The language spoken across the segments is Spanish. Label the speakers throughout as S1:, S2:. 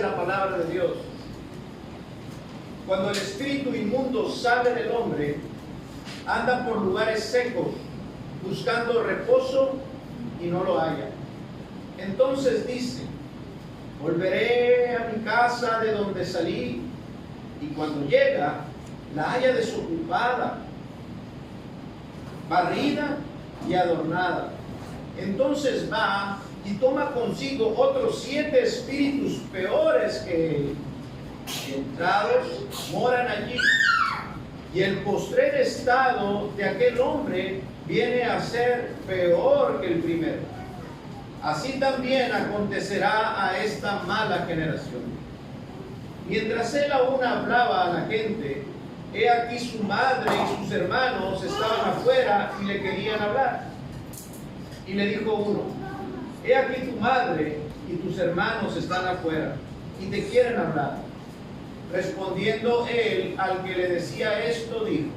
S1: la palabra de Dios. Cuando el espíritu inmundo sale del hombre, anda por lugares secos, buscando reposo y no lo halla. Entonces dice: volveré a mi casa de donde salí, y cuando llega, la halla desocupada, barrida y adornada. Entonces va y toma consigo otros 7 espíritus peores que él, y entrados moran allí. Y el postrer estado de aquel hombre viene a ser peor que el primero. Así también acontecerá a esta mala generación. Mientras él aún hablaba a la gente, he aquí su madre y sus hermanos estaban afuera y le querían hablar. Y le dijo uno: he aquí tu madre y tus hermanos están afuera y te quieren hablar. Respondiendo él al que le decía esto, dijo: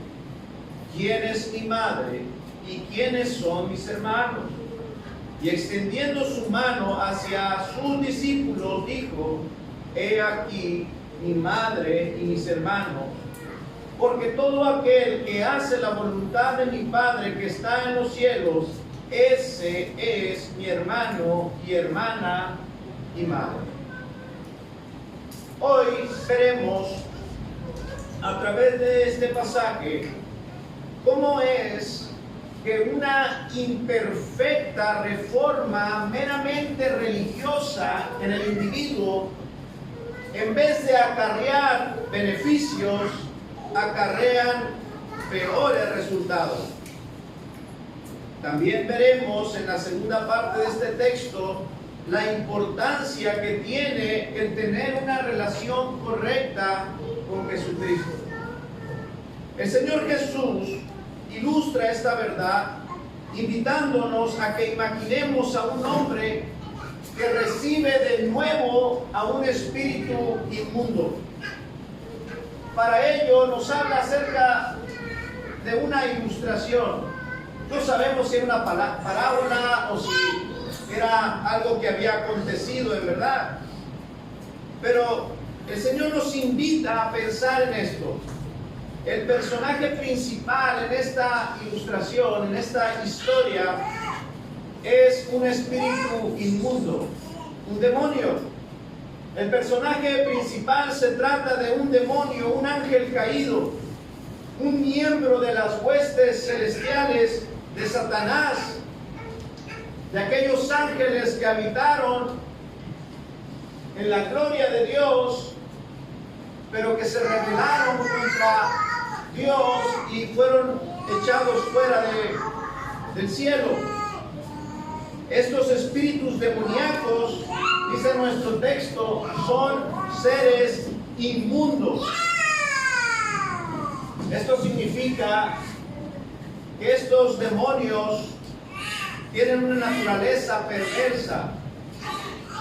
S1: ¿quién es mi madre y quiénes son mis hermanos? Y extendiendo su mano hacia sus discípulos, dijo: he aquí mi madre y mis hermanos, porque todo aquel que hace la voluntad de mi Padre que está en los cielos, ese es mi hermano y hermana y madre. Hoy veremos a través de este pasaje cómo es que una imperfecta reforma meramente religiosa en el individuo, en vez de acarrear beneficios, acarrean peores resultados. También veremos en la segunda parte de este texto la importancia que tiene el tener una relación correcta con Jesucristo. El Señor Jesús ilustra esta verdad invitándonos a que imaginemos a un hombre que recibe de nuevo a un espíritu inmundo. Para ello nos habla acerca de una ilustración. No sabemos si era una parábola o si era algo que había acontecido en verdad. Pero el Señor nos invita a pensar en esto. El personaje principal en esta ilustración, en esta historia, es un espíritu inmundo, un demonio. El personaje principal se trata de un demonio, un ángel caído, un miembro de las huestes celestiales de Satanás, de aquellos ángeles que habitaron en la gloria de Dios, pero que se rebelaron contra Dios y fueron echados fuera del cielo. Estos espíritus demoníacos, dice nuestro texto, son seres inmundos. Esto significa que estos demonios tienen una naturaleza perversa,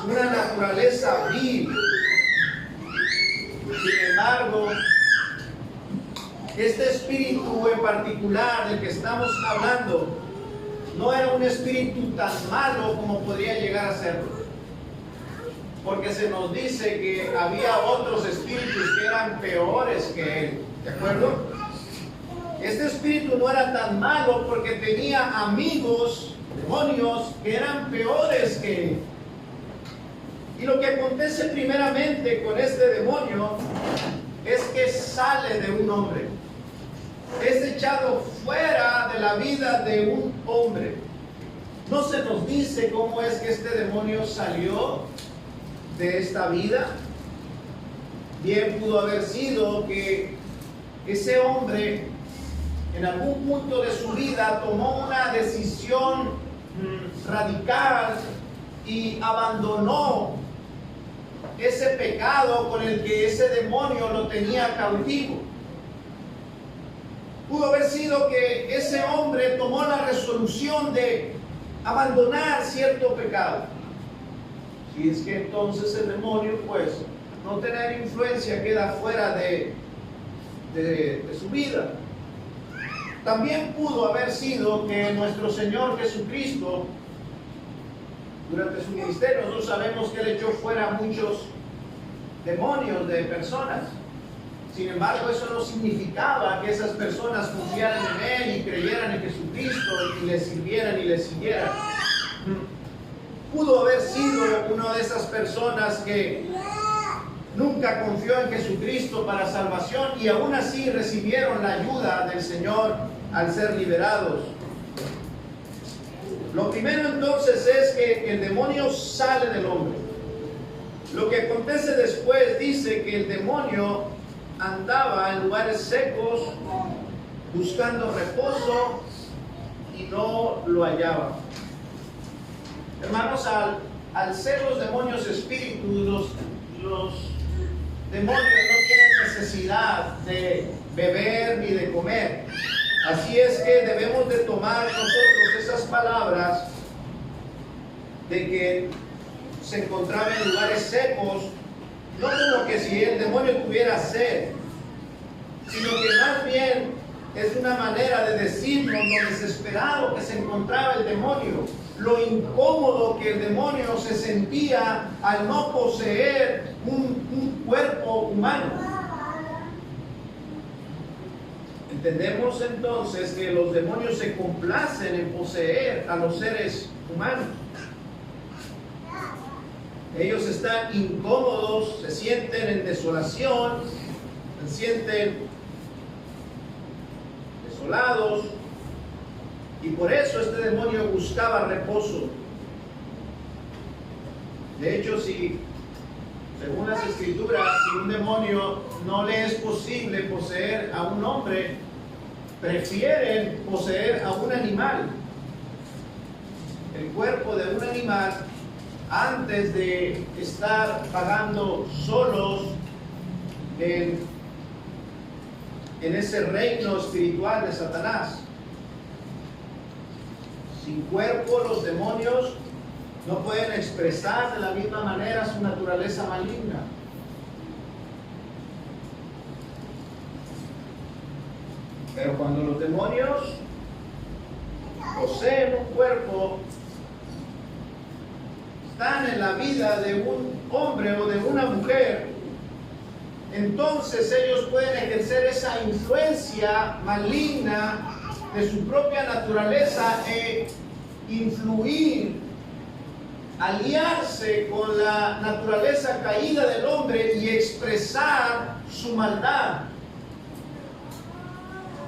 S1: una naturaleza vil. Sin embargo, este espíritu en particular del que estamos hablando no era un espíritu tan malo como podría llegar a serlo, porque se nos dice que había otros espíritus que eran peores que él, ¿de acuerdo? Este espíritu no era tan malo porque tenía amigos, demonios, que eran peores que él. Y lo que acontece primeramente con este demonio es que sale de un hombre. Es echado fuera de la vida de un hombre. No se nos dice cómo es que este demonio salió de esta vida. Bien pudo haber sido que ese hombre en algún punto de su vida tomó una decisión radical y abandonó ese pecado con el que ese demonio lo tenía cautivo. Pudo haber sido que ese hombre tomó la resolución de abandonar cierto pecado. Si es que entonces el demonio, pues, no tener influencia, queda fuera de su vida. También pudo haber sido que nuestro Señor Jesucristo, durante su ministerio, nosotros sabemos que él echó fuera muchos demonios de personas. Sin embargo, eso no significaba que esas personas confiaran en Él y creyeran en Jesucristo y le sirvieran y le siguieran. Pudo haber sido una de esas personas que nunca confió en Jesucristo para salvación y aún así recibieron la ayuda del Señor al ser liberados. Lo primero entonces es que el demonio sale del hombre. Lo que acontece después dice que el demonio andaba en lugares secos buscando reposo y no lo hallaba. Hermanos, al ser los demonios espíritus, los demonios no tienen necesidad de beber ni de comer. Así es que debemos de tomar nosotros esas palabras de que se encontraba en lugares secos, no como que si el demonio tuviera sed, sino que más bien es una manera de decirnos lo desesperado que se encontraba el demonio, lo incómodo que el demonio se sentía al no poseer un cuerpo humano. Entendemos entonces que los demonios se complacen en poseer a los seres humanos. Ellos están incómodos, se sienten en desolación, se sienten desolados, y por eso este demonio buscaba reposo. De hecho, según las Escrituras, si un demonio no le es posible poseer a un hombre, prefieren poseer a un animal, el cuerpo de un animal, antes de estar pagando solos en ese reino espiritual de Satanás. Sin cuerpo, los demonios no pueden expresar de la misma manera su naturaleza maligna. Pero cuando los demonios poseen un cuerpo, están en la vida de un hombre o de una mujer, entonces ellos pueden ejercer esa influencia maligna de su propia naturaleza e influir, aliarse con la naturaleza caída del hombre y expresar su maldad,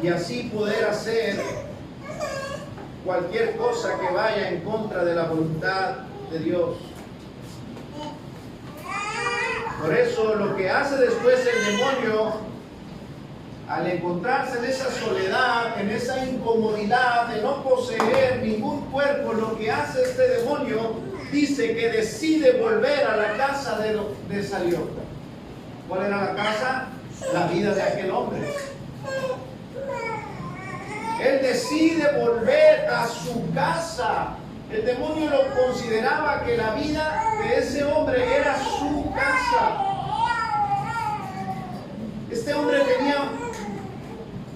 S1: y así poder hacer cualquier cosa que vaya en contra de la voluntad de Dios. Por eso lo que hace después el demonio, al encontrarse en esa soledad, en esa incomodidad de no poseer ningún cuerpo, lo que hace este demonio, dice que decide volver a la casa de donde salió. ¿Cuál era la casa? La vida de aquel hombre. Él decide volver a su casa. El demonio lo consideraba que la vida de ese hombre era su casa. Este hombre tenía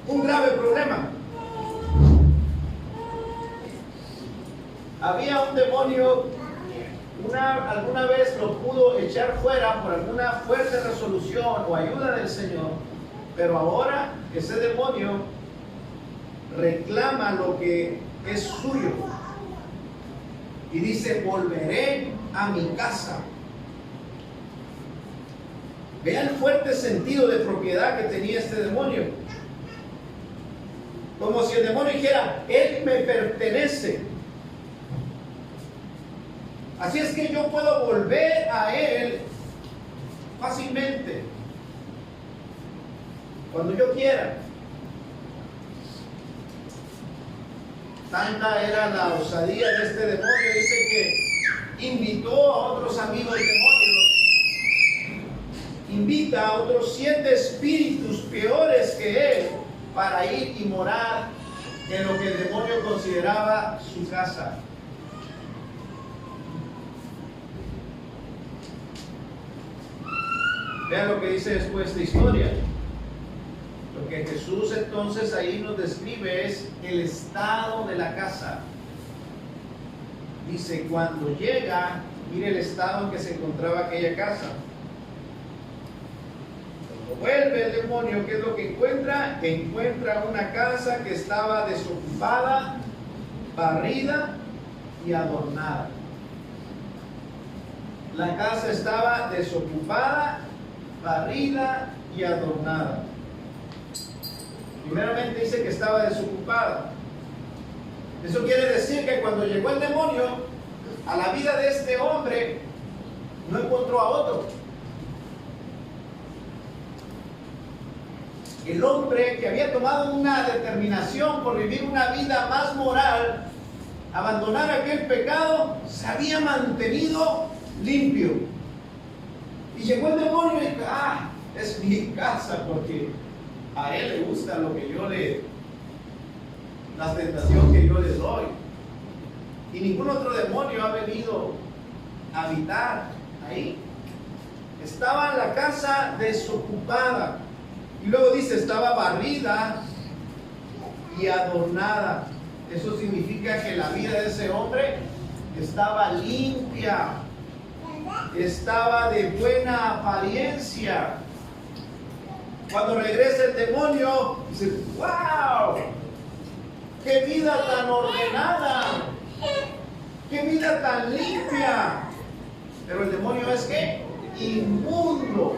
S1: un grave problema. Había un demonio, alguna vez lo pudo echar fuera por alguna fuerte resolución o ayuda del Señor, pero ahora ese demonio reclama lo que es suyo y dice: volveré a mi casa. Vea el fuerte sentido de propiedad que tenía este demonio, como si el demonio dijera: él me pertenece, así es que yo puedo volver a él fácilmente cuando yo quiera. Tanta era la osadía de este demonio, dice que invitó a otros amigos demonios, invita a otros 7 espíritus peores que él para ir y morar en lo que el demonio consideraba su casa. Vean lo que dice después esta historia. Lo que Jesús entonces ahí nos describe es el estado de la casa. Dice: cuando llega, mire el estado en que se encontraba aquella casa. vuelve el demonio, ¿qué es lo que encuentra? Encuentra una casa que estaba desocupada, barrida y adornada. La casa estaba desocupada, barrida y adornada. Primeramente dice que estaba desocupada. Eso quiere decir que cuando llegó el demonio a la vida de este hombre, no encontró a otro. El hombre que había tomado una determinación por vivir una vida más moral, abandonar aquel pecado, se había mantenido limpio. Y llegó el demonio y dijo, es mi casa, porque a él le gusta lo que yo la tentación que yo le doy. Y ningún otro demonio ha venido a habitar ahí. Estaba la casa desocupada. Y luego dice, estaba barrida y adornada. Eso significa que la vida de ese hombre estaba limpia, estaba de buena apariencia. Cuando regresa el demonio, dice, ¡wow! ¡Qué vida tan ordenada! ¡Qué vida tan limpia! Pero el demonio es ¿qué? Inmundo.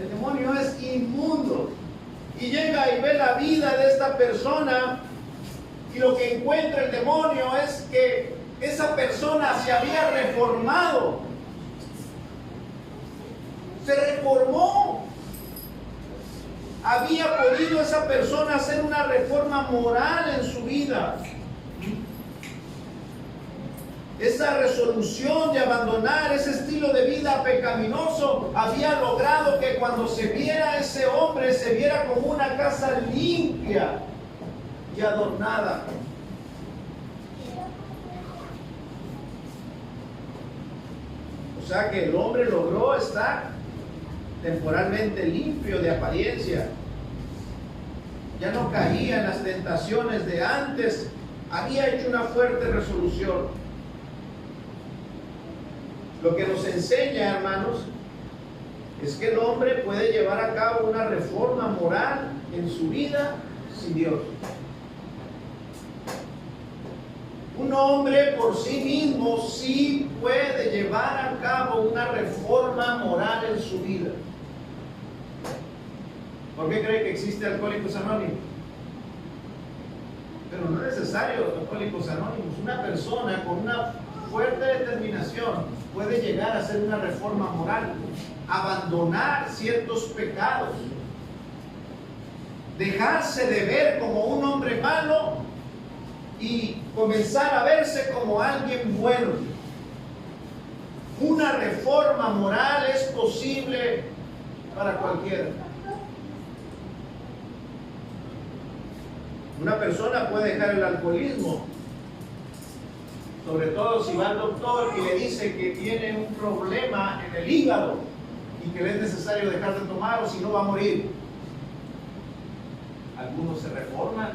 S1: El demonio es inmundo. Y llega y ve la vida de esta persona, y lo que encuentra el demonio es que esa persona se había reformado. Se reformó. Había podido esa persona hacer una reforma moral en su vida. Esa resolución de abandonar ese estilo de vida pecaminoso había logrado que cuando se viera ese hombre, se viera como una casa limpia y adornada. O sea que el hombre logró estar temporalmente limpio de apariencia. Ya no caía en las tentaciones de antes. Había hecho una fuerte resolución. Lo que nos enseña, hermanos, es que el hombre puede llevar a cabo una reforma moral en su vida sin Dios. Un hombre por sí mismo sí puede llevar a cabo una reforma moral en su vida. ¿Por qué cree que existe Alcohólicos Anónimos? Pero no es necesario Alcohólicos Anónimos. Una persona con una fuerte determinación puede llegar a hacer una reforma moral, abandonar ciertos pecados, dejarse de ver como un hombre malo y comenzar a verse como alguien bueno. Una reforma moral es posible para cualquiera. Una persona puede dejar el alcoholismo, sobre todo si va al doctor y le dice que tiene un problema en el hígado y que le es necesario dejar de tomar o si no va a morir. Algunos se reforman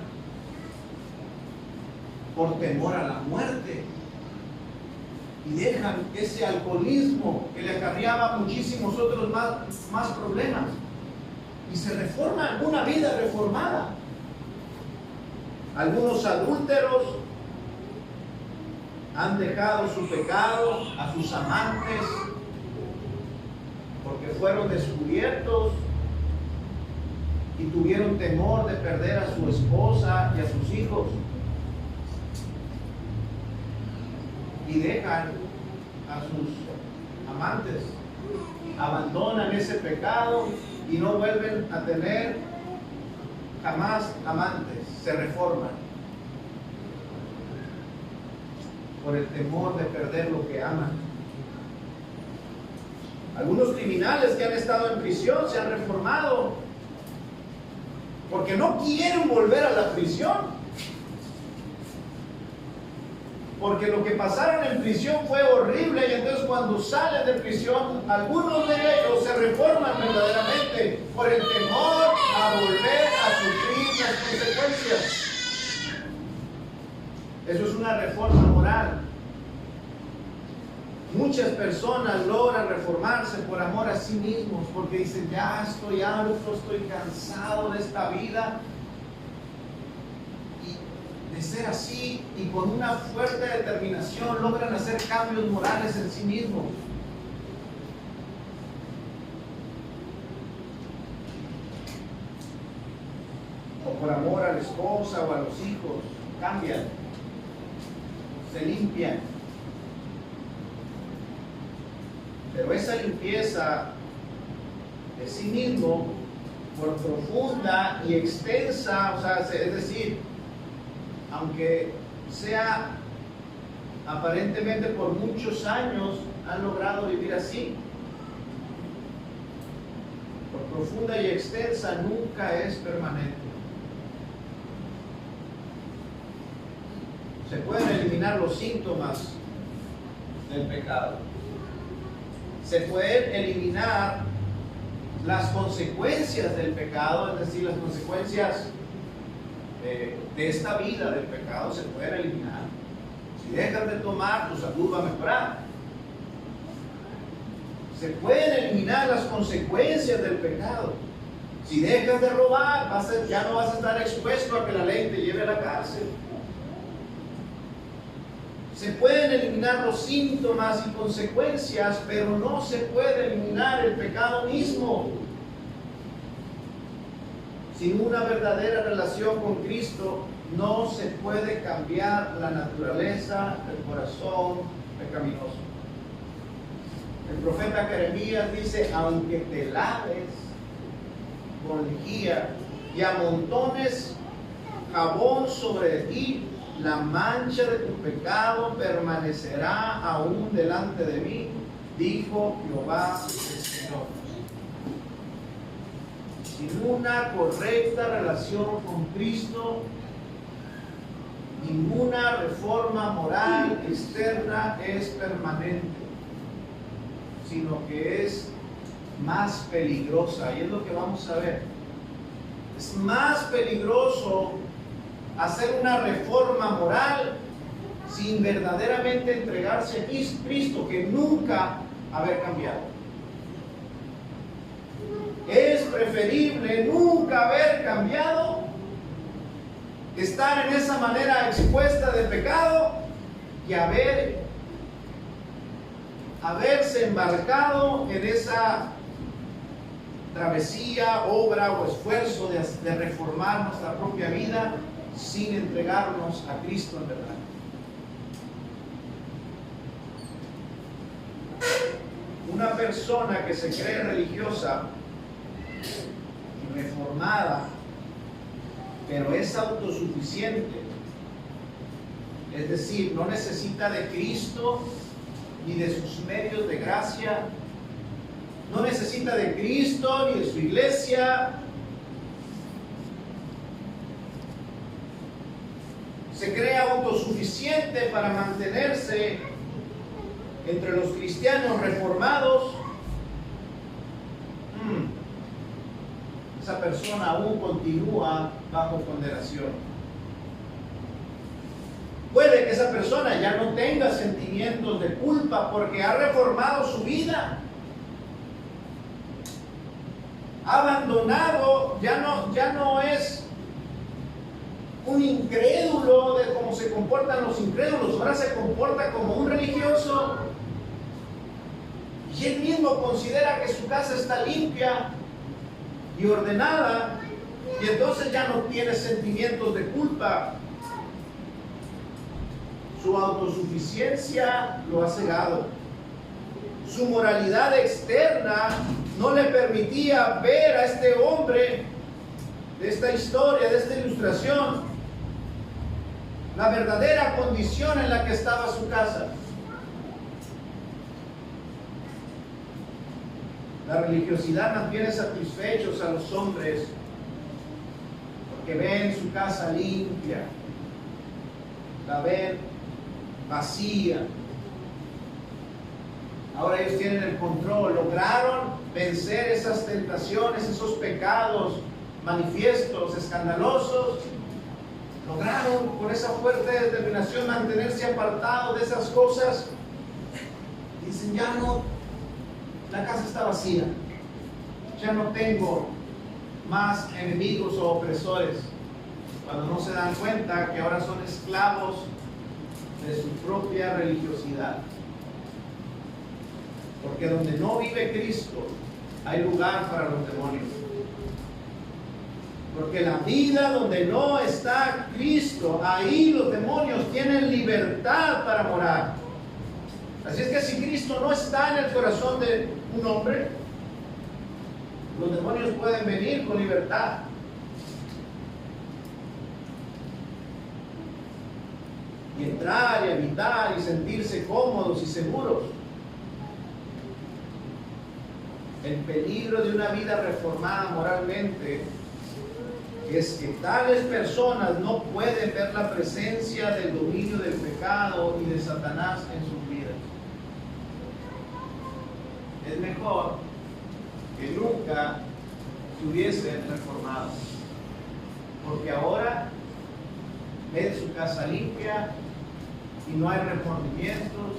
S1: por temor a la muerte y dejan ese alcoholismo que le acarreaba muchísimos otros más problemas y se reforman una vida reformada. Algunos adúlteros han dejado su pecado a sus amantes porque fueron descubiertos y tuvieron temor de perder a su esposa y a sus hijos y dejan a sus amantes, abandonan ese pecado y no vuelven a tener jamás amantes, se reforman por el temor de perder lo que aman. Algunos criminales que han estado en prisión se han reformado porque no quieren volver a la prisión. Porque lo que pasaron en prisión fue horrible y entonces cuando salen de prisión, algunos de ellos se reforman verdaderamente por el temor a volver a sufrir las consecuencias. Eso es una reforma moral. Muchas personas logran reformarse por amor a sí mismos, porque dicen, ya estoy harto, estoy cansado de esta vida, y de ser así, y con una fuerte determinación logran hacer cambios morales en sí mismos. O por amor a la esposa o a los hijos, cambian, se limpian. Pero esa limpieza de sí mismo, por profunda y extensa, o sea, es decir, aunque sea aparentemente por muchos años, han logrado vivir así. Por profunda y extensa, nunca es permanente. Se pueden eliminar los síntomas del pecado. Se pueden eliminar las consecuencias del pecado, es decir, las consecuencias de esta vida del pecado se pueden eliminar. Si dejas de tomar, tu salud va a mejorar. Se pueden eliminar las consecuencias del pecado. Si dejas de robar, ya no vas a estar expuesto a que la ley te lleve a la cárcel. Se pueden eliminar los síntomas y consecuencias, pero no se puede eliminar el pecado mismo. Sin una verdadera relación con Cristo, no se puede cambiar la naturaleza del corazón pecaminoso. El profeta Jeremías dice, aunque te laves con lejía y amontones jabón sobre ti, la mancha de tu pecado permanecerá aún delante de mí, dijo Jehová el Señor. Sin una correcta relación con Cristo, ninguna reforma moral externa es permanente, sino que es más peligrosa, y es lo que vamos a ver. Es más peligroso hacer una reforma moral sin verdaderamente entregarse a Cristo que nunca haber cambiado. Es preferible nunca haber cambiado, estar en esa manera expuesta de pecado, que haberse embarcado en esa travesía, obra o esfuerzo de reformar nuestra propia vida sin entregarnos a Cristo en verdad. Una persona que se cree religiosa y reformada, pero es autosuficiente, es decir, no necesita de Cristo ni de sus medios de gracia, no necesita de Cristo ni de su iglesia, se cree autosuficiente para mantenerse entre los cristianos reformados, esa persona aún continúa bajo condenación. Puede que esa persona ya no tenga sentimientos de culpa porque ha reformado su vida, ha abandonado, ya no es un incrédulo de cómo se comportan los incrédulos, ahora se comporta como un religioso, y él mismo considera que su casa está limpia y ordenada, y entonces ya no tiene sentimientos de culpa. Su autosuficiencia lo ha cegado. Su moralidad externa no le permitía ver a este hombre de esta historia, de esta ilustración, la verdadera condición en la que estaba su casa. La religiosidad mantiene satisfechos a los hombres porque ven su casa limpia, la ven vacía. Ahora ellos tienen el control, lograron vencer esas tentaciones, esos pecados manifiestos, escandalosos. Lograron con esa fuerte determinación mantenerse apartados de esas cosas. Y Dicen, ya no, la casa está vacía, ya no tengo más enemigos o opresores, cuando no se dan cuenta que ahora son esclavos de su propia religiosidad. Porque donde no vive Cristo, hay lugar para los demonios. Porque la vida donde no está Cristo, ahí los demonios tienen libertad para morar. Así es que si Cristo no está en el corazón de un hombre, los demonios pueden venir con libertad. Y entrar y habitar y sentirse cómodos y seguros. El peligro de una vida reformada moralmente es que tales personas no pueden ver la presencia del dominio del pecado y de Satanás en sus vidas. Es mejor que nunca se hubiesen reformado, porque ahora ven su casa limpia y no hay remordimientos,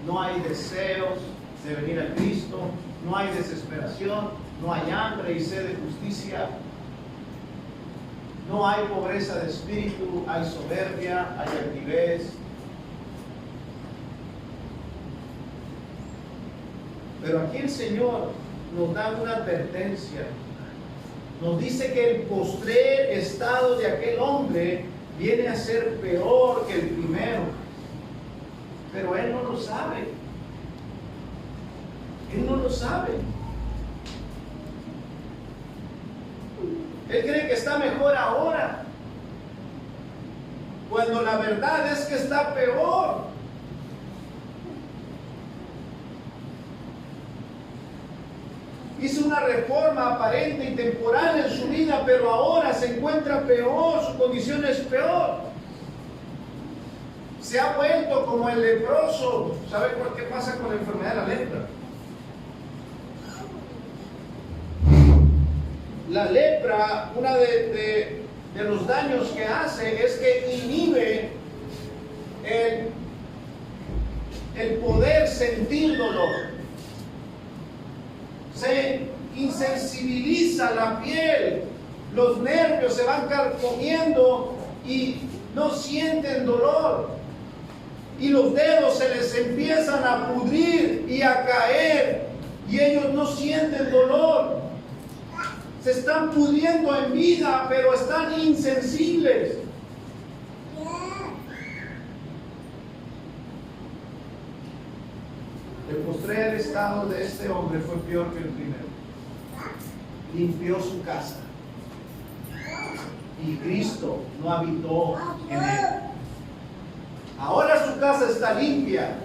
S1: no hay deseos de venir a Cristo, no hay desesperación, no hay hambre y sed de justicia, no hay pobreza de espíritu, hay soberbia, hay altivez. Pero aquí el Señor nos da una advertencia. Nos dice que el postrer estado de aquel hombre viene a ser peor que el primero. Pero él no lo sabe. Él no lo sabe. Él cree que está mejor ahora, cuando la verdad es que está peor. Hizo una reforma aparente y temporal en su vida, pero ahora se encuentra peor, su condición es peor. Se ha vuelto como el leproso. ¿Sabe qué pasa con la enfermedad de la lepra? La lepra, uno de los daños que hace es que inhibe el poder sentir dolor. Se insensibiliza la piel, los nervios se van carcomiendo y no sienten dolor. Y los dedos se les empiezan a pudrir y a caer y ellos no sienten dolor. Se están pudriendo en vida, pero están insensibles. El postrer estado de este hombre fue peor que el primero. Limpió su casa y Cristo no habitó en él. Ahora su casa está limpia,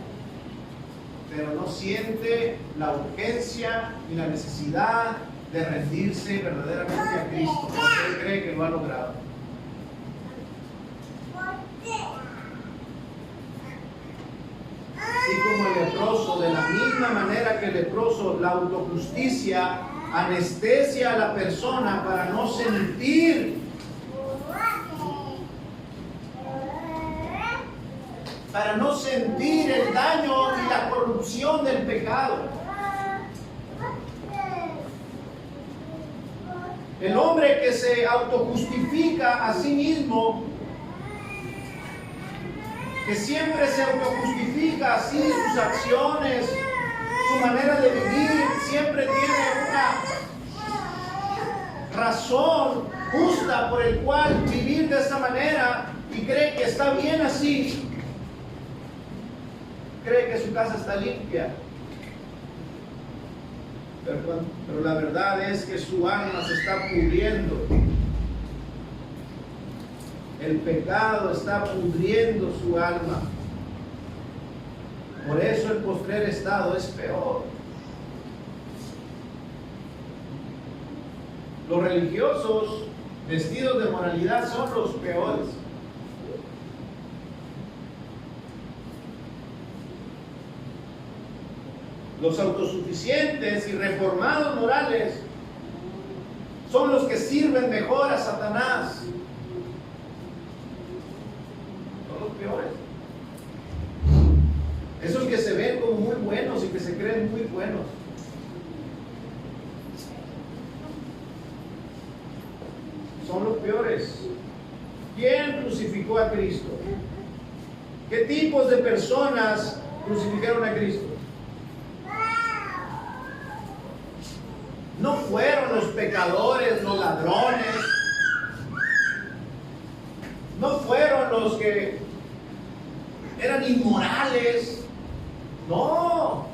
S1: pero no siente la urgencia ni la necesidad de rendirse verdaderamente a Cristo, porque él cree que lo ha logrado. Así como el leproso, de la misma manera que el leproso, la autojusticia anestesia a la persona para no sentir el daño y la corrupción del pecado. El hombre que se autojustifica a sí mismo, que siempre se autojustifica así sus acciones, su manera de vivir, siempre tiene una razón justa por el cual vivir de esa manera y cree que está bien así. Cree que su casa está limpia. Pero la verdad es que su alma se está pudriendo. El pecado está pudriendo su alma. Por eso el postrer estado es peor. Los religiosos vestidos de moralidad son los peores. Los autosuficientes y reformados morales son los que sirven mejor a Satanás. Son los peores. Esos que se ven como muy buenos. buenos. Son los peores. ¿Quién crucificó a Cristo? ¿Qué tipos de personas crucificaron a Cristo? No fueron los pecadores, los ladrones. No fueron los que eran inmorales. No.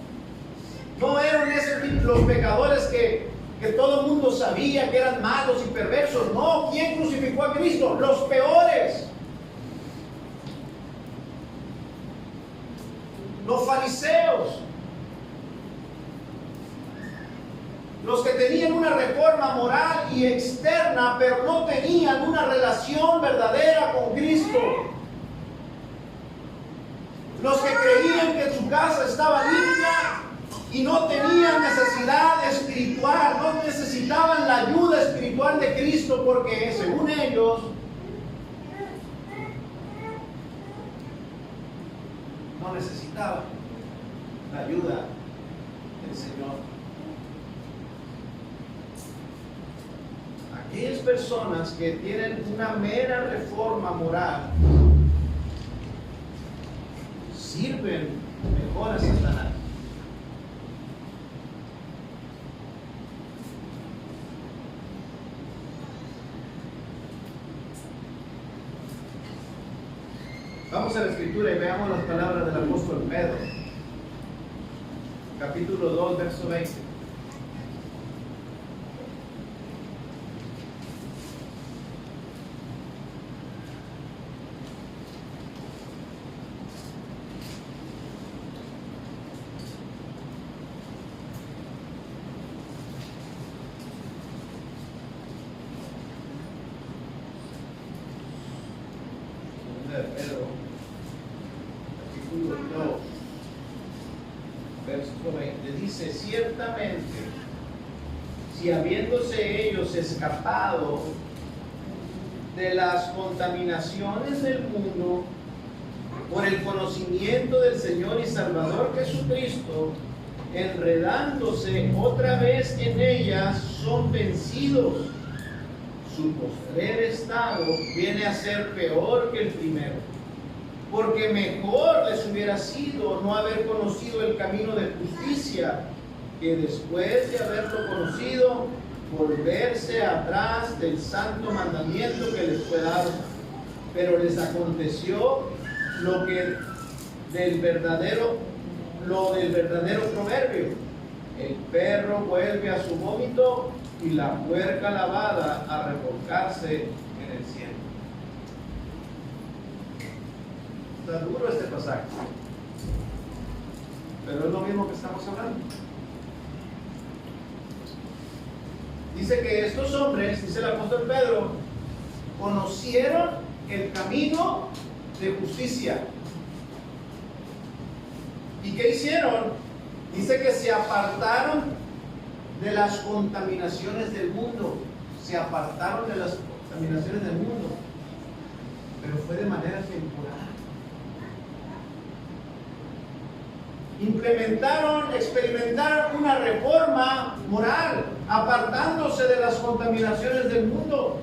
S1: No eran los pecadores que todo el mundo sabía que eran malos y perversos. No. ¿Quién crucificó a Cristo? Los peores. Los fariseos. Los que tenían una reforma moral y externa, pero no tenían una relación verdadera con Cristo. Los que creían que su casa estaba limpia y no tenían necesidad espiritual, no necesitaban la ayuda espiritual de Cristo, porque según ellos no necesitaban la ayuda del Señor. Aquellas personas que tienen una mera reforma moral sirven mejor a Satanás. Vamos a la escritura y veamos las palabras del apóstol Pedro. Capítulo 2, verso 20. Pedro, capítulo 2, verso 20, dice: ciertamente, si habiéndose ellos escapado de las contaminaciones del mundo por el conocimiento del Señor y Salvador Jesucristo, enredándose otra vez en ellas, son vencidos, su postrer estado viene a ser peor que el primero, porque mejor les hubiera sido no haber conocido el camino de justicia, que después de haberlo conocido, volverse atrás del santo mandamiento que les fue dado. Pero les aconteció lo del verdadero proverbio: el perro vuelve a su vómito y la puerca lavada a revolcarse en el cielo. Está duro este pasaje, pero es lo mismo que estamos hablando. Dice que estos hombres, dice el apóstol Pedro, conocieron el camino de justicia. ¿Y qué hicieron? Dice que se apartaron de las contaminaciones del mundo. Se apartaron de las contaminaciones del mundo, pero fue de manera temporal. Experimentaron una reforma moral, apartándose de las contaminaciones del mundo.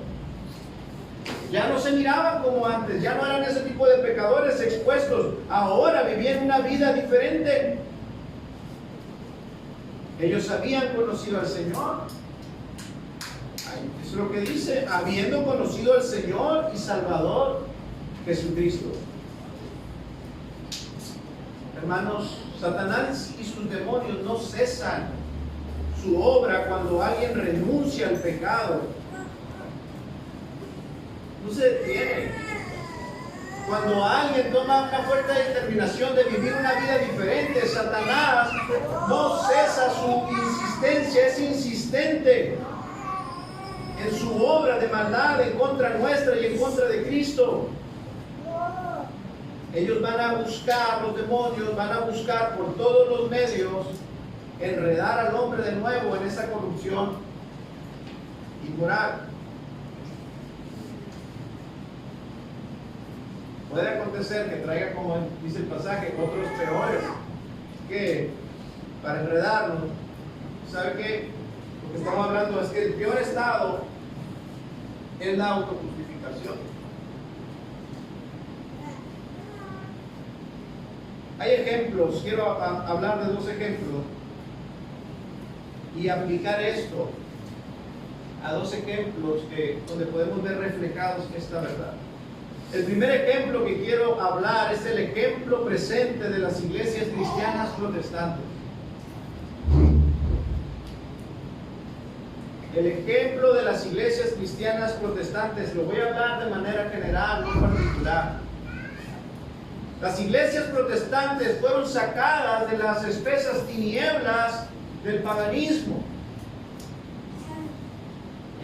S1: Ya no se miraban como antes, ya no eran ese tipo de pecadores expuestos. Ahora vivían una vida diferente. Ellos habían conocido al Señor. Eso es lo que dice: habiendo conocido al Señor y Salvador Jesucristo. Hermanos, Satanás y sus demonios no cesan su obra cuando alguien renuncia al pecado. No se detiene. Cuando alguien toma una fuerte determinación de vivir una vida diferente, Satanás no cesa su insistencia, es insistente en su obra de maldad en contra nuestra y en contra de Cristo. Ellos van a buscar, los demonios van a buscar por todos los medios enredar al hombre de nuevo en esa corrupción inmoral. Puede acontecer que traiga, como dice el pasaje, otros peores, que para enredarnos, ¿sabe qué? Lo que estamos hablando es que el peor estado es la autojustificación. Hay ejemplos, quiero hablar de 2 ejemplos y aplicar esto a 2 ejemplos donde podemos ver reflejados esta verdad. El primer ejemplo que quiero hablar es el ejemplo presente de las iglesias cristianas protestantes. El ejemplo de las iglesias cristianas protestantes, lo voy a hablar de manera general, no particular. Las iglesias protestantes fueron sacadas de las espesas tinieblas del paganismo.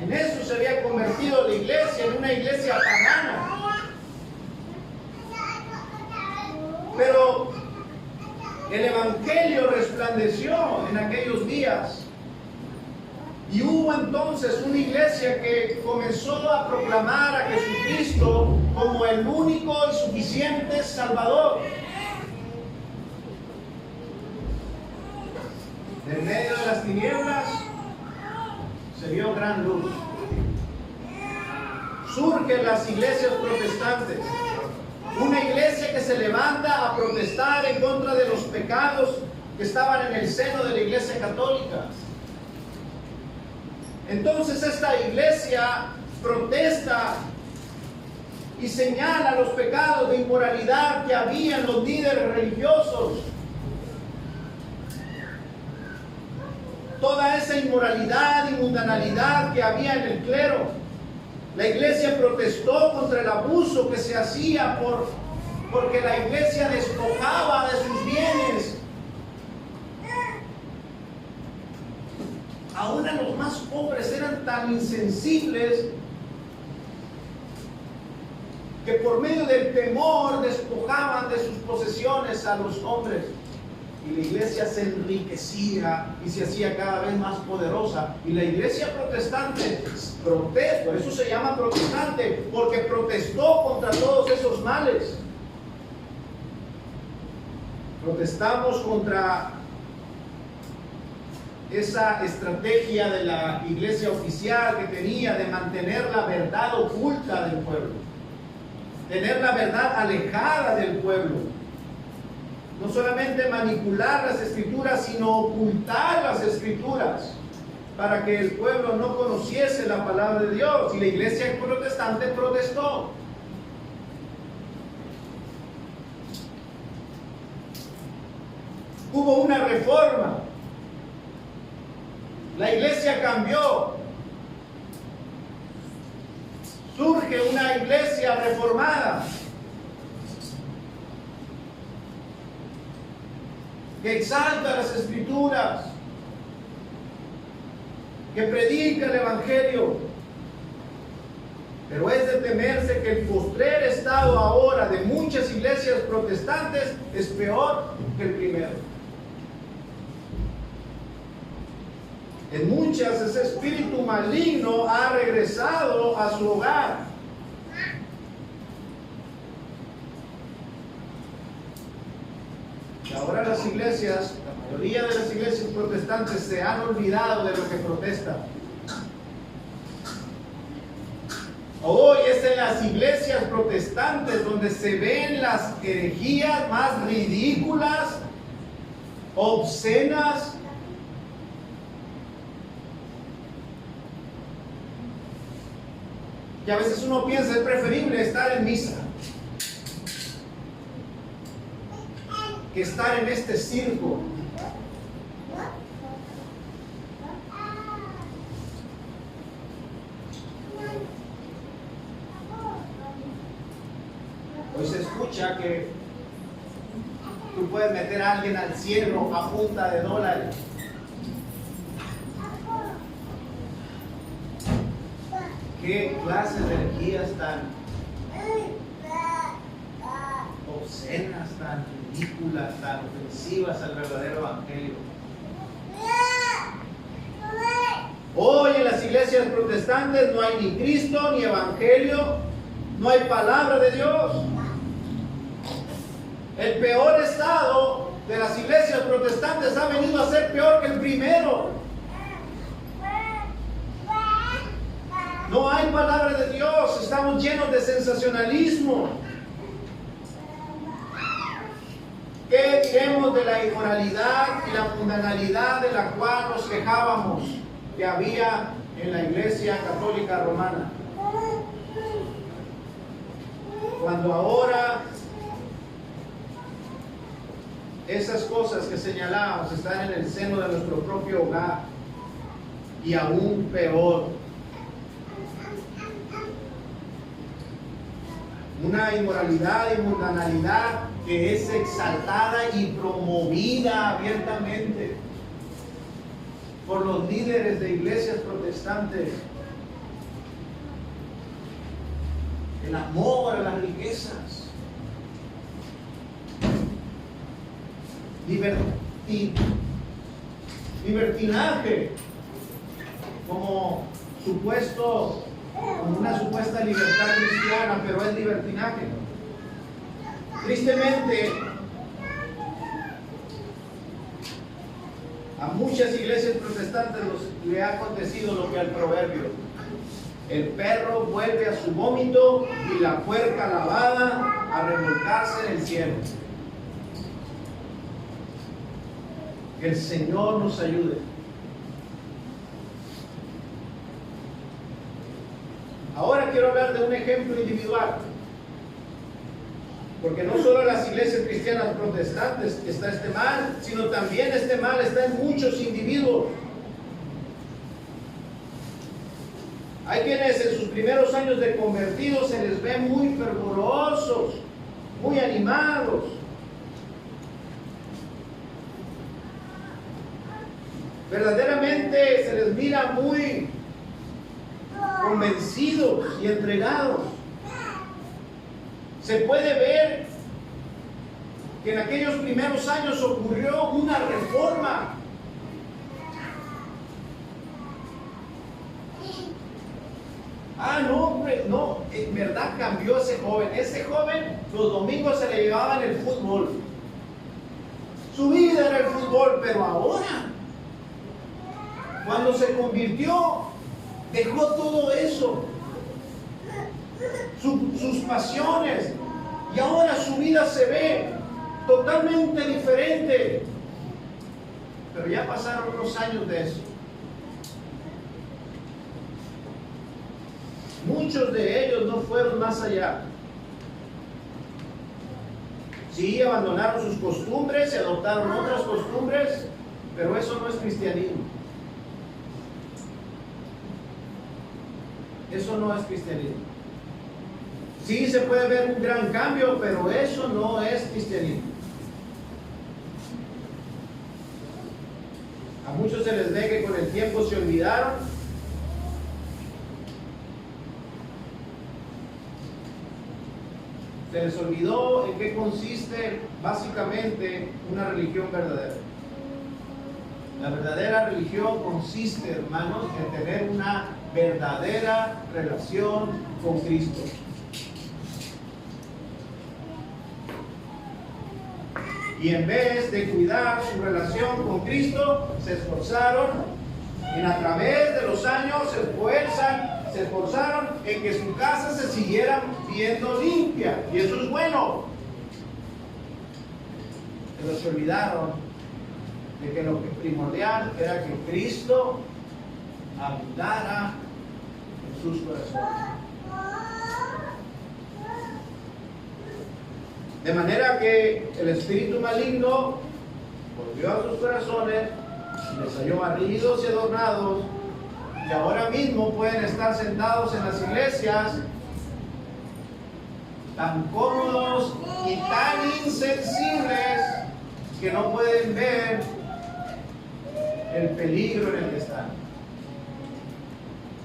S1: En eso se había convertido la iglesia, en una iglesia pagana. Pero el evangelio resplandeció en aquellos días. Y hubo entonces una iglesia que comenzó a proclamar a Jesucristo como el único y suficiente Salvador. En medio de las tinieblas se vio gran luz. Surgen las iglesias protestantes. Una iglesia que se levanta a protestar en contra de los pecados que estaban en el seno de la iglesia católica. Entonces esta iglesia protesta y señala los pecados de inmoralidad que había en los líderes religiosos. Toda esa inmoralidad y mundanalidad que había en el clero. La iglesia protestó contra el abuso que se hacía porque la iglesia despojaba de sus bienes. Aún a los más pobres eran tan insensibles que por medio del temor despojaban de sus posesiones a los hombres. Y la iglesia se enriquecía y se hacía cada vez más poderosa. Y la iglesia protestante por eso se llama protestante, porque protestó contra todos esos males. Protestamos contra esa estrategia de la iglesia oficial que tenía de mantener la verdad oculta del pueblo, tener la verdad alejada del pueblo, no solamente manipular las escrituras, sino ocultar las escrituras para que el pueblo no conociese la palabra de Dios. Y la iglesia protestante protestó. Hubo una reforma. La iglesia cambió. Surge una iglesia reformada que exalta las escrituras, que predica el evangelio. Pero es de temerse que el postrer estado ahora de muchas iglesias protestantes es peor que el primero. En muchas ese espíritu maligno ha regresado a su hogar. Y ahora las iglesias, la mayoría de las iglesias protestantes se han olvidado de lo que protestan. Hoy es en las iglesias protestantes donde se ven las herejías más ridículas, obscenas, y a veces uno piensa es preferible estar en misa que estar en este circo. Hoy se escucha que tú puedes meter a alguien al cielo a punta de dólares. ¿Qué clase de energías tan obscenas, tan ridículas, tan ofensivas al verdadero evangelio? Hoy en las iglesias protestantes no hay ni Cristo, ni evangelio, no hay palabra de Dios. El peor estado de las iglesias protestantes ha venido a ser peor que el primero. No hay palabra de Dios, estamos llenos de sensacionalismo. ¿Qué diremos de la inmoralidad y la mundanalidad de la cual nos quejábamos que había en la Iglesia Católica Romana? Cuando ahora esas cosas que señalábamos están en el seno de nuestro propio hogar, y aún peor, una inmoralidad y mundanalidad que es exaltada y promovida abiertamente por los líderes de iglesias protestantes. El amor a las riquezas, libertinaje como una supuesta libertad cristiana, pero es libertinaje. Tristemente, a muchas iglesias protestantes le ha acontecido lo que al proverbio: el perro vuelve a su vómito y la puerca lavada a revolcarse en el cielo. Que el Señor nos ayude. Ahora quiero hablar de un ejemplo individual, porque no solo en las iglesias cristianas protestantes está este mal, sino también este mal está en muchos individuos. Hay quienes en sus primeros años de convertidos se les ve muy fervorosos, muy animados. Verdaderamente se les mira muy convencidos y entregados. Se puede ver que en aquellos primeros años ocurrió una reforma. No, hombre, no, en verdad cambió ese joven. Ese joven los domingos se le llevaban el fútbol. Su vida era el fútbol, pero ahora, cuando se convirtió, dejó todo eso, sus pasiones, y ahora su vida se ve totalmente diferente. Pero ya pasaron unos años de eso. Muchos de ellos no fueron más allá. Sí, abandonaron sus costumbres y adoptaron otras costumbres, pero eso no es cristianismo. Eso no es cristianismo. Sí se puede ver un gran cambio, pero eso no es cristianismo. A muchos se les ve que con el tiempo se olvidaron. Se les olvidó en qué consiste básicamente una religión verdadera. La verdadera religión consiste, hermanos, en tener una verdadera relación con Cristo. Y en vez de cuidar su relación con Cristo, se esforzaron y a través de los años se esforzaron en que su casa se siguiera viendo limpia, y eso es bueno. Pero se olvidaron de que lo primordial era que Cristo abundara en sus corazones. De manera que el espíritu maligno volvió a sus corazones, les halló barridos y adornados, y ahora mismo pueden estar sentados en las iglesias tan cómodos y tan insensibles que no pueden ver el peligro en el que están.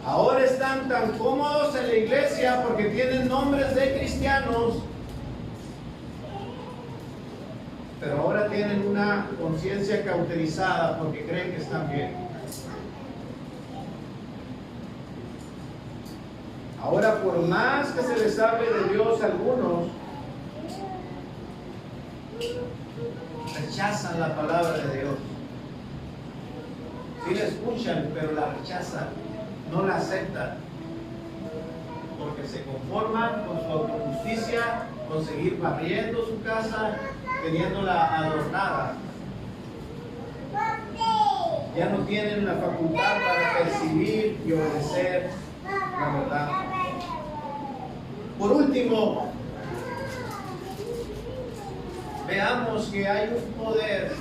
S1: Ahora están tan cómodos en la iglesia porque tienen nombres de cristianos, pero ahora tienen una conciencia cauterizada porque creen que están bien. Ahora, por más que se les hable de Dios a algunos, rechazan la palabra de Dios. Sí la escuchan, pero la rechazan, no la aceptan, porque se conforman con su autojusticia, con seguir barriendo su casa, teniéndola adornada. Ya no tienen la facultad para percibir y obedecer la verdad. Por último, veamos que hay un poder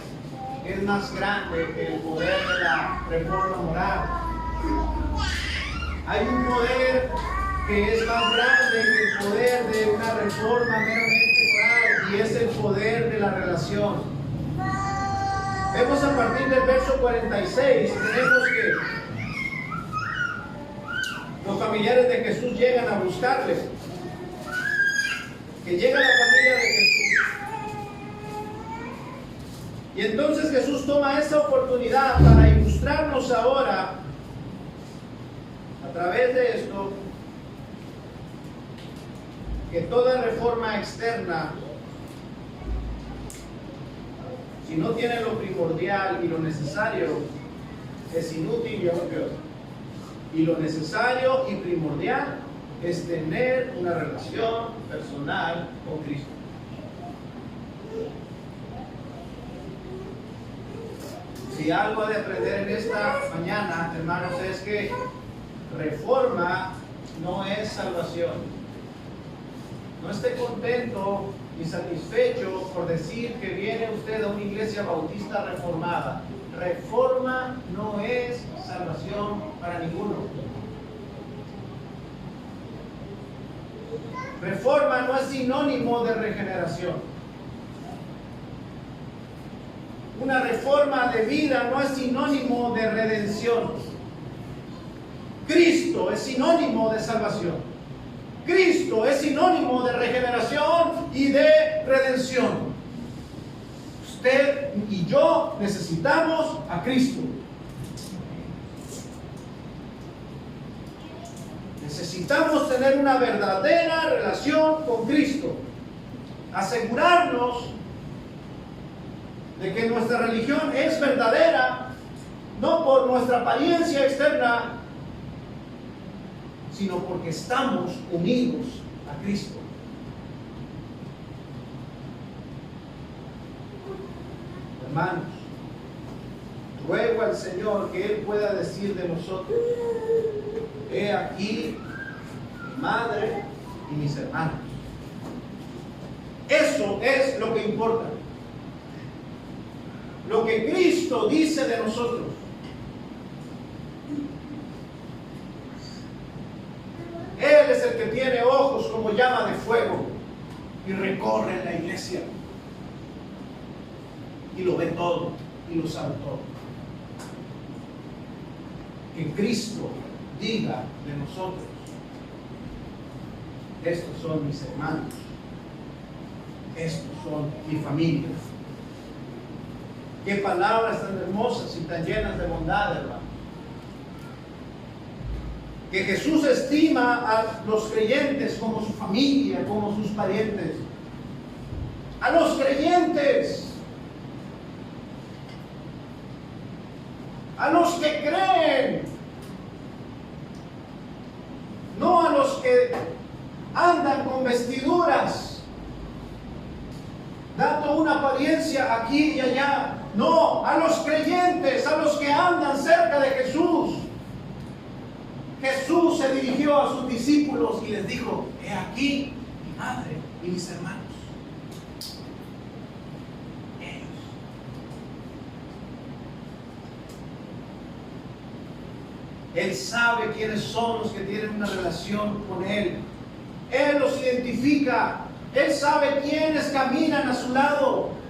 S1: que es más grande que el poder de la reforma moral. Hay un poder que es más grande que el poder de una reforma meramente moral, y es el poder de la relación. Vemos a partir del verso 46, tenemos que los familiares de Jesús llegan a buscarle, que llega la familia de Jesús. Y entonces Jesús toma esa oportunidad para ilustrarnos ahora, a través de esto, que toda reforma externa, si no tiene lo primordial y lo necesario, es inútil y odioso. Y lo necesario y primordial es tener una relación personal con Cristo. Si algo ha de aprender en esta mañana, hermanos, es que reforma no es salvación. No esté contento ni satisfecho por decir que viene usted a una iglesia bautista reformada. Reforma no es salvación para ninguno. Reforma no es sinónimo de regeneración. Una reforma de vida no es sinónimo de redención. Cristo es sinónimo de salvación. Cristo es sinónimo de regeneración y de redención. Usted y yo necesitamos a Cristo. Necesitamos tener una verdadera relación con Cristo. Asegurarnos de que nuestra religión es verdadera, no por nuestra apariencia externa, sino porque estamos unidos a Cristo. Hermanos, ruego al Señor que Él pueda decir de nosotros: he aquí mi madre y mis hermanos. Eso es lo que importa. Lo que Cristo dice de nosotros. Él es el que tiene ojos como llama de fuego y recorre la iglesia y lo ve todo y lo sabe todo. Que Cristo diga de nosotros: estos son mis hermanos, estos son mi familia. Qué palabras tan hermosas y tan llenas de bondad, hermano. Que Jesús estima a los creyentes como su familia, como sus parientes. A los creyentes, a los que creen, no a los que andan con vestiduras, dando una apariencia aquí y allá. No, a los creyentes, a los que andan cerca de Jesús. Jesús se dirigió a sus discípulos y les dijo: he aquí mi madre y mis hermanos. Ellos. Él sabe quiénes son los que tienen una relación con Él. Él los identifica. Él sabe quiénes caminan a su lado.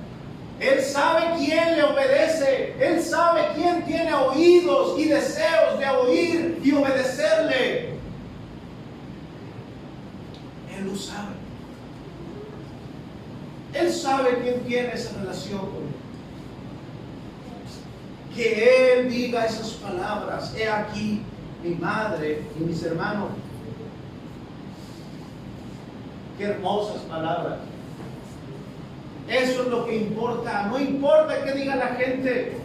S1: Él sabe quién le obedece. Él sabe quién tiene oídos y deseos de oír y obedecerle. Él lo sabe. Él sabe quién tiene esa relación con Él. Que Él diga esas palabras: he aquí mi madre y mis hermanos. Qué hermosas palabras. Eso es lo que importa. No importa qué diga la gente.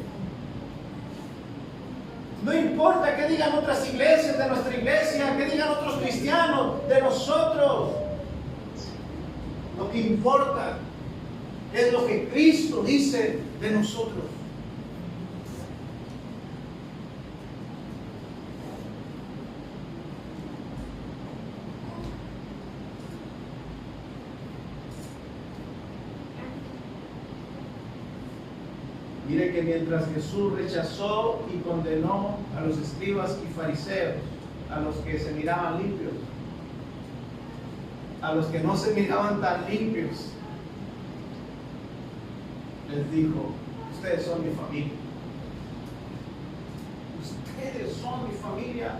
S1: No importa qué digan otras iglesias de nuestra iglesia, qué digan otros cristianos de nosotros. Lo que importa es lo que Cristo dice de nosotros. Mire que mientras Jesús rechazó y condenó a los escribas y fariseos, a los que se miraban limpios, a los que no se miraban tan limpios, les dijo: ustedes son mi familia. Ustedes son mi familia.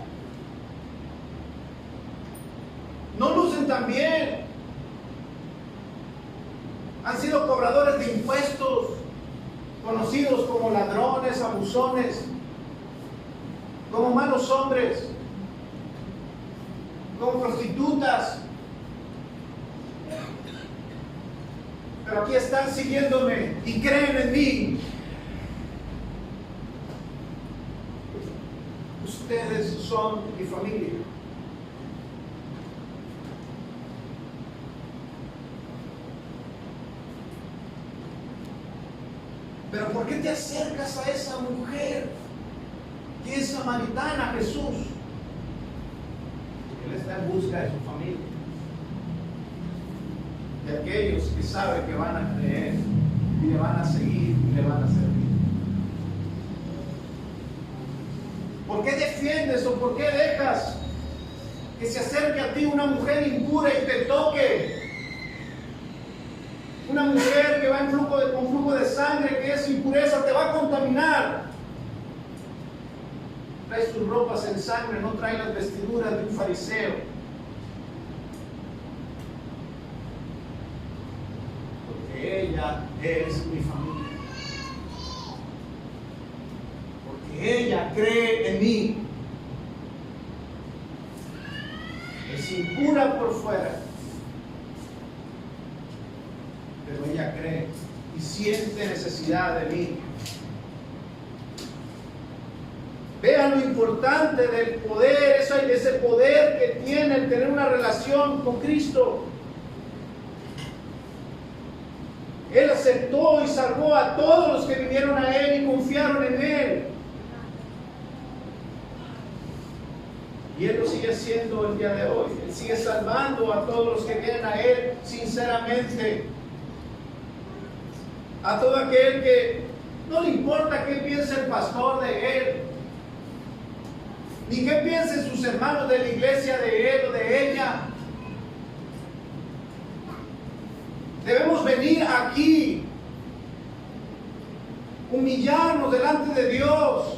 S1: No lucen tan bien. Han sido cobradores de impuestos, conocidos como ladrones, abusones, como malos hombres, como prostitutas. Pero aquí están siguiéndome y creen en mí. Ustedes son mi familia. Pero ¿por qué te acercas a esa mujer que es samaritana, Jesús? Él está en busca de su familia, de aquellos que saben que van a creer y le van a seguir y le van a servir. ¿Por qué defiendes o por qué dejas que se acerque a ti una mujer impura y te toque? Una mujer que va con flujo de sangre, que es impureza, te va a contaminar. Trae sus ropas en sangre, no trae las vestiduras de un fariseo. Porque ella es mi familia. Porque ella cree en mí. Es impura por fuera, pero ella cree y siente necesidad de mí. Vean lo importante del poder, ese poder que tiene el tener una relación con Cristo. Él aceptó y salvó a todos los que vinieron a Él y confiaron en Él. Y Él lo sigue haciendo el día de hoy. Él sigue salvando a todos los que vienen a Él sinceramente. A todo aquel que no le importa qué piense el pastor de él, ni qué piensen sus hermanos de la iglesia de él o de ella. Debemos venir aquí, humillarnos delante de Dios,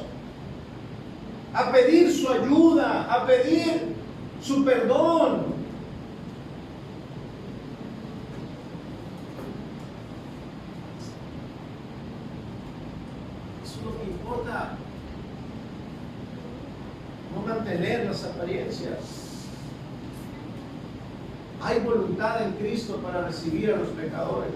S1: a pedir su ayuda, a pedir su perdón. No mantener las apariencias. Hay voluntad en Cristo para recibir a los pecadores.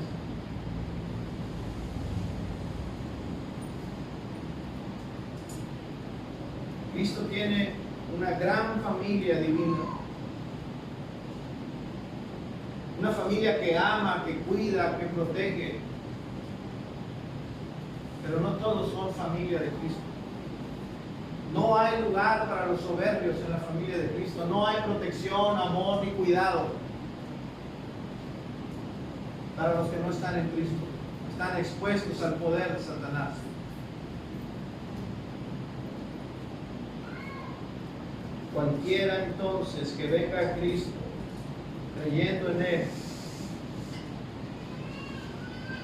S1: Cristo tiene una gran familia divina. Una familia que ama, que cuida, que protege. Pero no todos son familia de Cristo. No hay lugar para los soberbios en la familia de Cristo. No hay protección, amor ni cuidado para los que no están en Cristo. Están expuestos al poder de Satanás. Cualquiera entonces que venga a Cristo creyendo en Él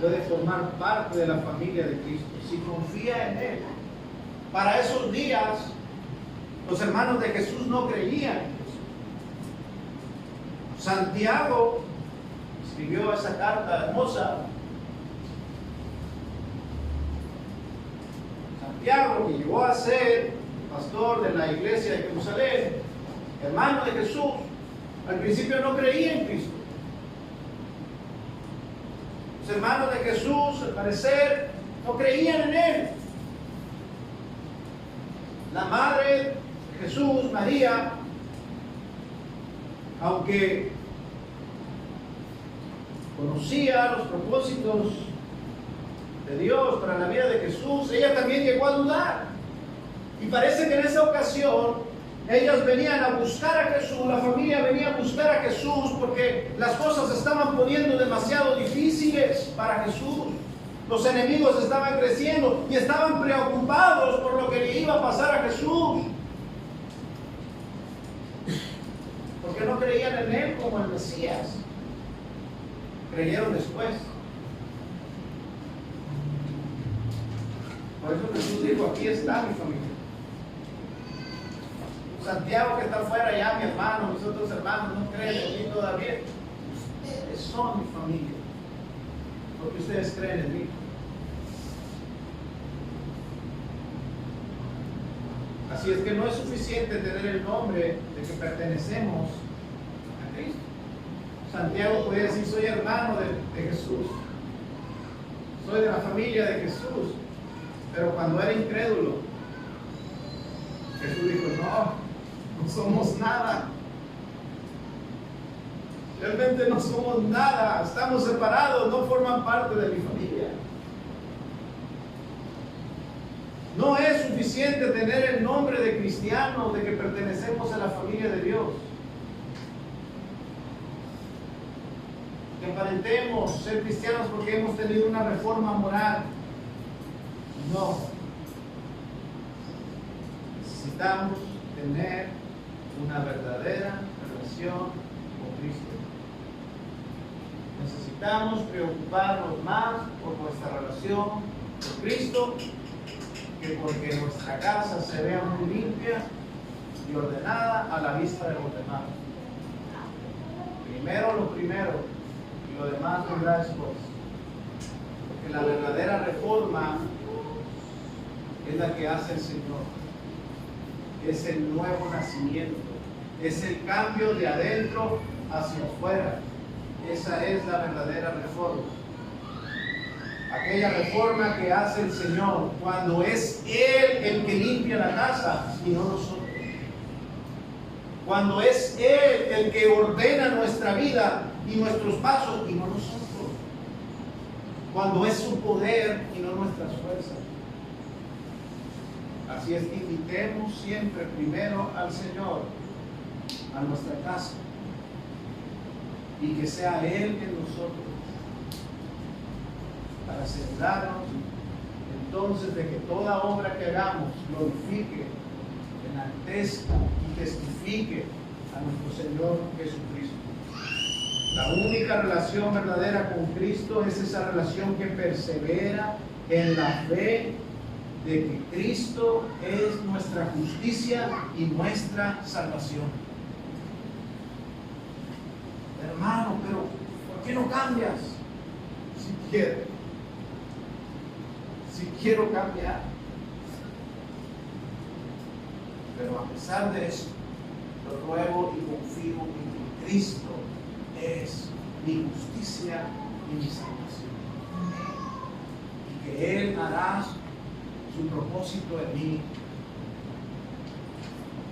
S1: puede formar parte de la familia de Cristo si confía en Él. Para esos días, los hermanos de Jesús no creían. Santiago escribió esa carta hermosa. Santiago, que llegó a ser pastor de la iglesia de Jerusalén, hermano de Jesús, al principio no creía en Cristo. Los hermanos de Jesús, al parecer, no creían en Él. La madre de Jesús, María, aunque conocía los propósitos de Dios para la vida de Jesús, ella también llegó a dudar. Y parece que en esa ocasión ellas venían a buscar a Jesús, la familia venía a buscar a Jesús porque las cosas se estaban poniendo demasiado difíciles para Jesús. Los enemigos estaban creciendo y estaban preocupados por lo que le iba a pasar a Jesús. Porque no creían en Él como el Mesías. Creyeron después. Por eso Jesús dijo, aquí está mi familia. Santiago que está afuera ya, mi hermano, mis otros hermanos no creen en mí todavía. Ustedes son mi familia. Porque ustedes creen en mí. Así es que no es suficiente tener el nombre de que pertenecemos a Cristo. Santiago puede decir, soy hermano de Jesús. Soy de la familia de Jesús. Pero cuando era incrédulo, Jesús dijo, no somos nada. Realmente no somos nada. Estamos separados, no forman parte de mi familia. No es suficiente tener el nombre de cristiano, de que pertenecemos a la familia de Dios. Que aparentemos ser cristianos porque hemos tenido una reforma moral. No. Necesitamos tener una verdadera relación con Cristo. Necesitamos preocuparnos más por nuestra relación con Cristo que porque nuestra casa se vea muy limpia y ordenada a la vista de los demás. Primero lo primero y lo demás vendrá después. Porque la verdadera reforma es la que hace el Señor. Es el nuevo nacimiento. Es el cambio de adentro hacia afuera. Esa es la verdadera reforma. Aquella reforma que hace el Señor cuando es Él el que limpia la casa y no nosotros. Cuando es Él el que ordena nuestra vida y nuestros pasos y no nosotros. Cuando es su poder y no nuestras fuerzas. Así es que invitemos siempre primero al Señor a nuestra casa y que sea Él en nosotros para asegurarnos entonces de que toda obra que hagamos glorifique, enaltezca y testifique a nuestro Señor Jesucristo. La única relación verdadera con Cristo es esa relación que persevera en la fe de que Cristo es nuestra justicia y nuestra salvación. Hermano, pero ¿por qué no cambias? Si quiero cambiar. Pero a pesar de eso, lo ruego y confío en que Cristo es mi justicia y mi salvación. Y que Él hará su propósito en mí,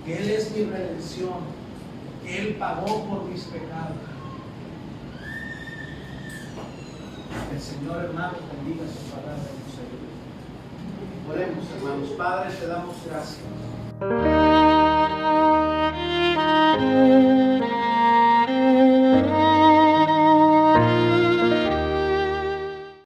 S1: que Él es mi redención, que Él pagó por mis pecados. El Señor, hermanos, bendiga su palabra y su ayuda. Oremos, hermanos. Padre, te damos gracias.